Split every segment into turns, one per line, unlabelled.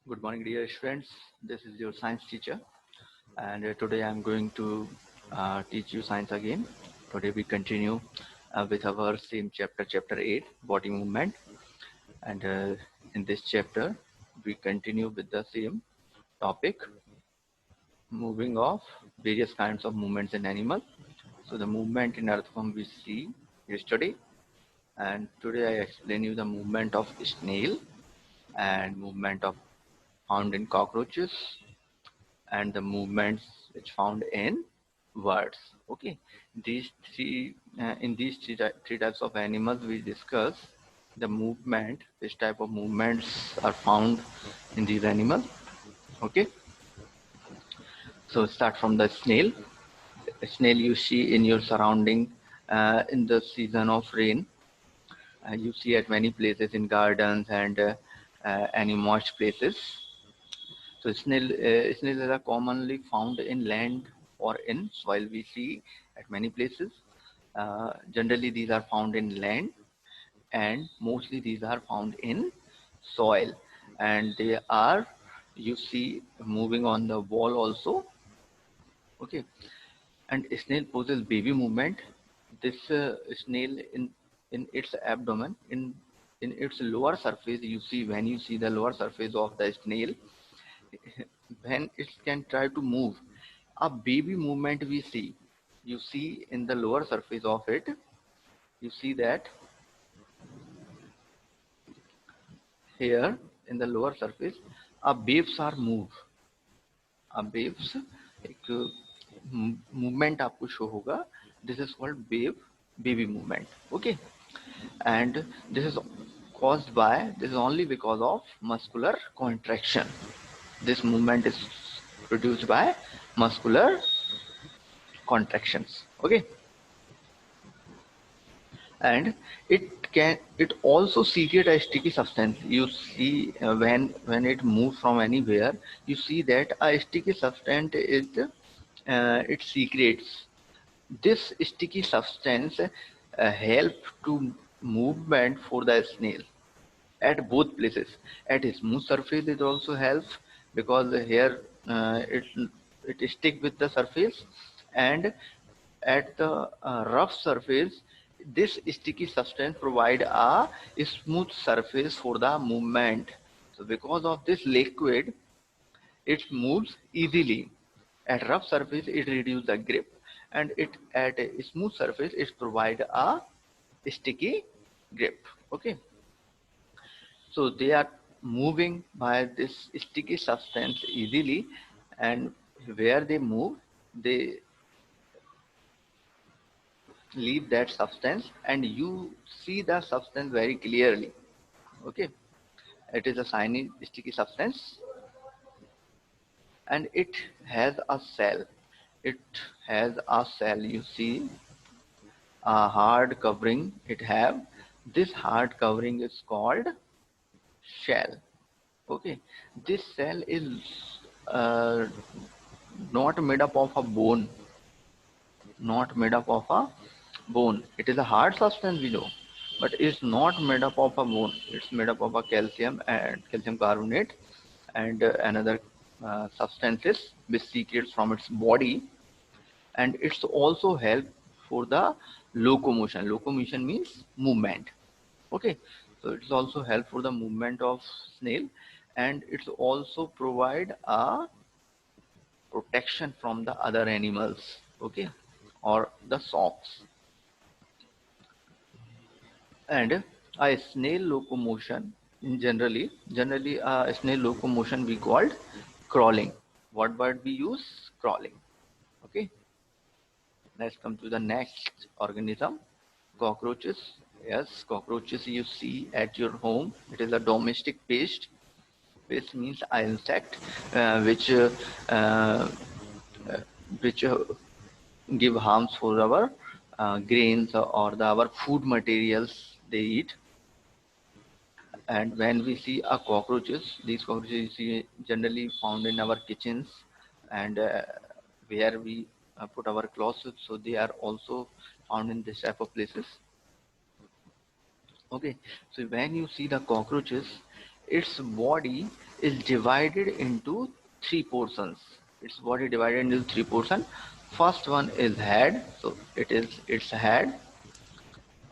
Good morning, dear friends. This is your science teacher, and today I'm going to teach you science again. Today we continue with our same chapter, chapter 8, body movement. And in this chapter, we continue with the same topic, moving of various kinds of movements in animal. So the movement in earthworm we see yesterday, and today I explain you the movement of snail and movement of found in cockroaches and the movements which found in words. Okay, these three in these three types of animals we discuss the movement, which type of movements are found in these animals. Okay, so start from the snail. A snail you see in your surrounding in the season of rain. You see at many places in gardens and any moist places. So snails are commonly found in land or in soil. We see at many places. Generally, these are found in land, and mostly these are found in soil. And they are, you see, moving on the wall also. Okay, and snail poses baby movement. This snail in its abdomen, in its lower surface, you see when you see the lower surface of the snail, when it can try to move, a baby movement we see. You see in the lower surface of it, you see that here in the lower surface, a waves are move. A waves एक movement आपको show होगा. This is called wave, baby movement. Okay, and this is caused by, this is only because of muscular contraction. This movement is produced by muscular contractions. Okay, and it also secrete a sticky substance. You see when it moves from anywhere, you see that a sticky substance is it secretes. This sticky substance help to movement for the snail at both places. At a smooth surface it also helps because here it stick with the surface, and at the rough surface this sticky substance provide a smooth surface for the movement. So because of this liquid it moves easily. At rough surface it reduce the grip, and it at a smooth surface it provide a sticky grip. Okay, so they are moving by this sticky substance easily, and where they move, they leave that substance, and you see the substance very clearly. Okay, it is a shiny sticky substance, and it has a cell. It has a cell. You see a hard covering. It have this hard covering is called shell. Okay, this cell is uh, not made up of a bone, not made up of a bone. It is a hard substance we know, but it's not made up of a bone. It's made up of a calcium and calcium carbonate and another substances which secretes from its body, and it's also help for the locomotion. Locomotion means movement. Okay, so it's also help for the movement of snail, and it's also provide a protection from the other animals. Okay, or the socks. And a snail locomotion generally a snail locomotion we called crawling. What word we use? Crawling. Okay, let's come to the next organism, cockroaches. Yes, cockroaches you see at your home. It is a domestic pest. Pest means an insect uh, which give harms for our grains or our food materials they eat. And when we see a cockroaches, these cockroaches you see generally found in our kitchens, and where we put our clothes, so they are also found in this type of places. Okay, so when you see the cockroaches, its body is divided into three portions. Its body divided into three portions. First one is head, so it is its head,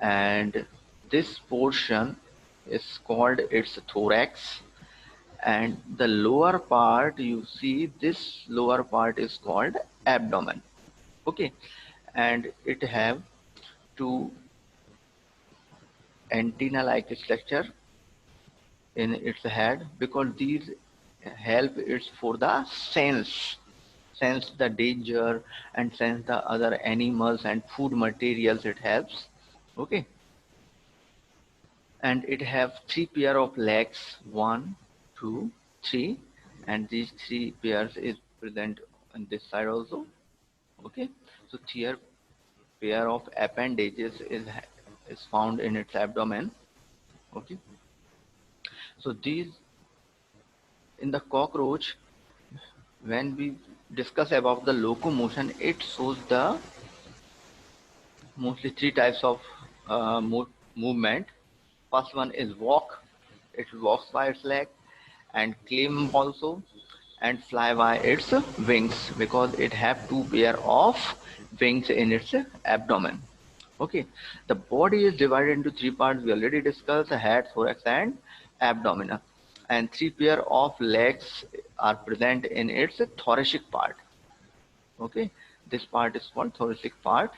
and this portion is called its thorax, and the lower part, you see this lower part is called abdomen. Okay, and it have two antenna like structure in its head, because these help it for the sense the danger and sense the other animals and food materials. It helps. Okay, and it have three pair of legs, one, two, three, and these three pairs is present on this side also. Okay, so here pair of appendages is found in its abdomen. Okay, so these in the cockroach, when we discuss about the locomotion, it shows the mostly three types of movement. First one is walk. It walks by its leg, and climb also, and fly by its wings, because it have two pair of wings in its abdomen. Okay, the body is divided into three parts. We already discussed: head, thorax, and abdomen. And three pair of legs are present in its thoracic part. Okay, this part is called thoracic part.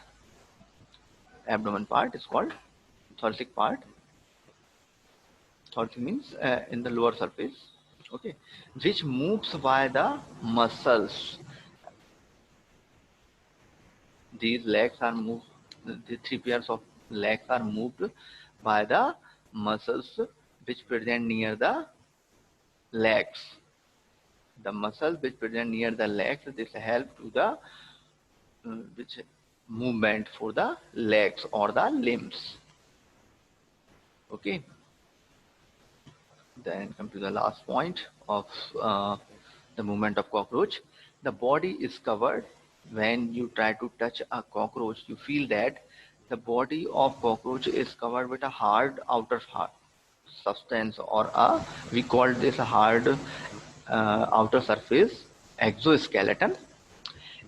Abdomen part is called thoracic part. Thoracic means in the lower surface. Okay, which moves by the muscles. These legs are moved. The three pairs of legs are moved by the muscles which present near the legs. The muscles which present near the legs, this help to the which movement for the legs or the limbs. Okay, then come to the last point of the movement of cockroach. The body is covered. When you try to touch a cockroach, you feel that the body of cockroach is covered with a hard outer substance, or a, we call this a hard outer surface, exoskeleton.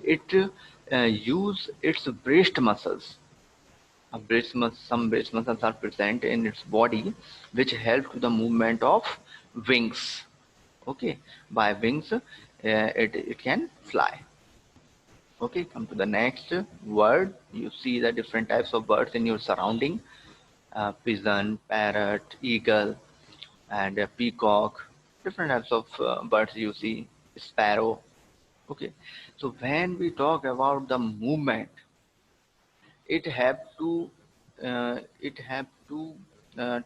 It use its breast muscles. Some breast muscles are present in its body, which help to the movement of wings. Okay, by wings, it can fly. Okay, come to the next word. You see the different types of birds in your surrounding: pigeon, parrot, eagle, and peacock. Different types of birds you see, sparrow. Okay, so when we talk about the movement, it have two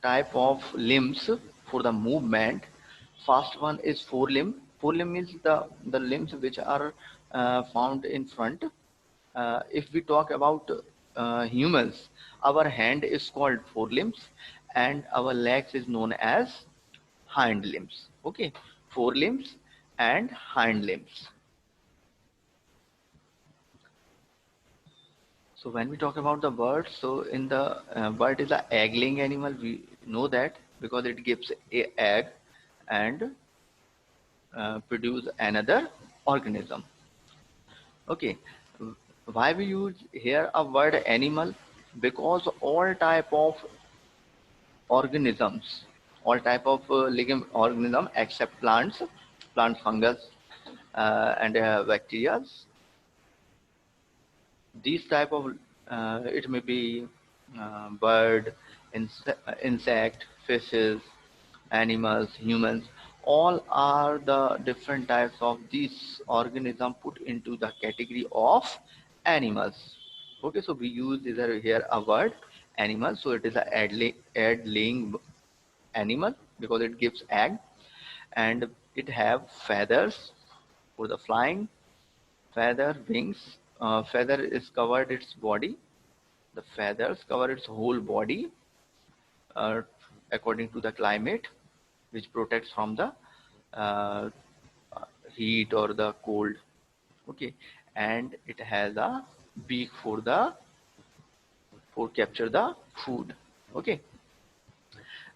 type of limbs for the movement. First one is forelimb. Forelimb means the limbs which are found in front. If we talk about humans, our hand is called forelimbs, and our legs is known as hind limbs. Okay, forelimbs and hind limbs. So when we talk about the bird, so in the bird is a egg-laying animal. We know that because it gives a egg and produce another organism. Okay, why we use here a word animal? Because all type of organisms, all type of living organism except plants, fungus, and bacteria, these type of it may be bird, insect, fishes, animals, humans, all are the different types of these organism put into the category of animals. Okay, so we use either here a word animal, so it is a egg laying animal because it gives egg, and it have feathers for the flying, feather, wings. Feather is covered its body. The feathers cover its whole body uh, according to the climate, which protects from the uh, heat or the cold. Okay, and it has a beak for capture the food. Okay,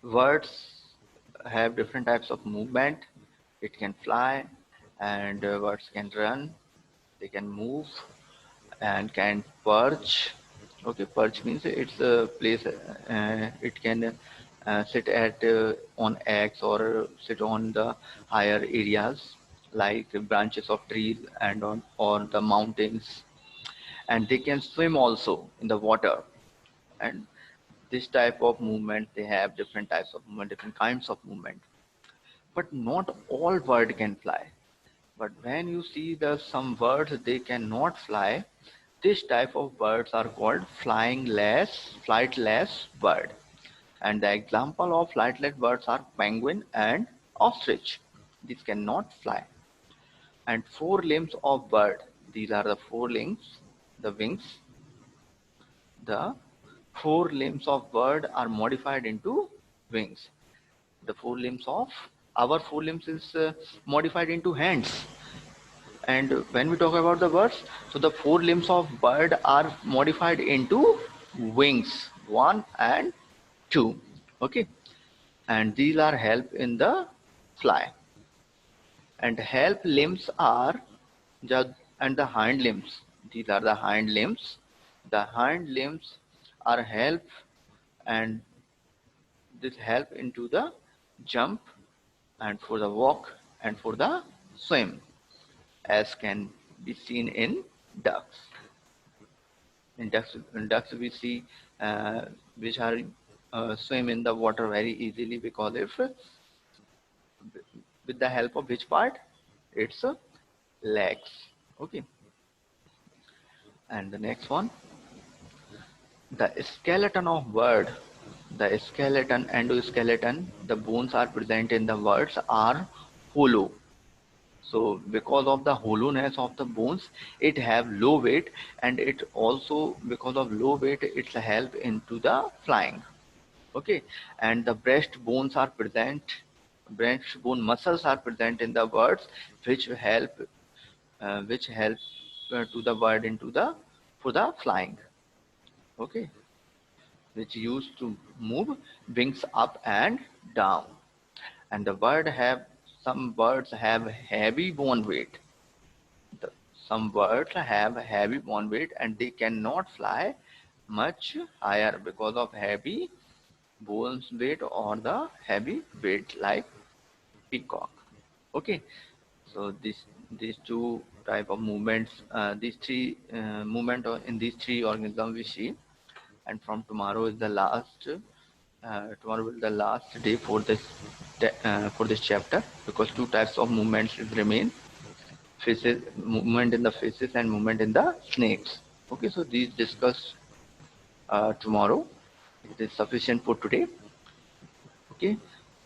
words. have different types of movement. It can fly, and birds can run. They can move and can perch. Okay, perch means it's a place. It can sit at on eggs or sit on the higher areas like branches of trees and on the mountains. And they can swim also in the water. And this type of movement, they have different types of movement, different kinds of movement. But not all bird can fly. But when you see the some birds they cannot fly, this type of birds are called flightless bird. And the example of flightless birds are penguin and ostrich. These cannot fly. And four limbs of bird. These are the four limbs, the wings. The four limbs of bird are modified into wings. The four limbs of our four limbs is modified into hands. And when we talk about the birds, so the four limbs of bird are modified into wings, 1 and 2. Okay, and these are help in the fly. And help limbs are and the hind limbs. These are the hind limbs. The hind limbs are help, and this help into the jump and for the walk and for the swim, as can be seen in ducks. In ducks we see which are swim in the water very easily, because if with the help of which part? Its legs. Okay. And the next one, the skeleton of bird. The skeleton, endoskeleton, the bones are present in the birds are hollow. So because of the hollowness of the bones, it have low weight, and it also because of low weight, it's a help into the flying. Okay, and the breast bones are present. Breast bone muscles are present in the birds, which help to the bird into the for the flying. Okay, which used to move wings up and down. And the bird have some birds have heavy bone weight. Some birds have heavy bone weight and they cannot fly much higher because of heavy bones weight or the heavy weight like peacock. Okay, so these two type of movements, these three movement in these three organisms we see. And from tomorrow is the last. Tomorrow will be the last day for this chapter, because two types of movements remain: fishes, movement in the fishes and movement in the snakes. Okay, so these discussed tomorrow. It is sufficient for today. Okay,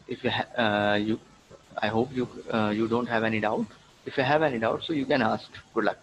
if you I hope you don't have any doubt. If you have any doubt, so you can ask. Good luck.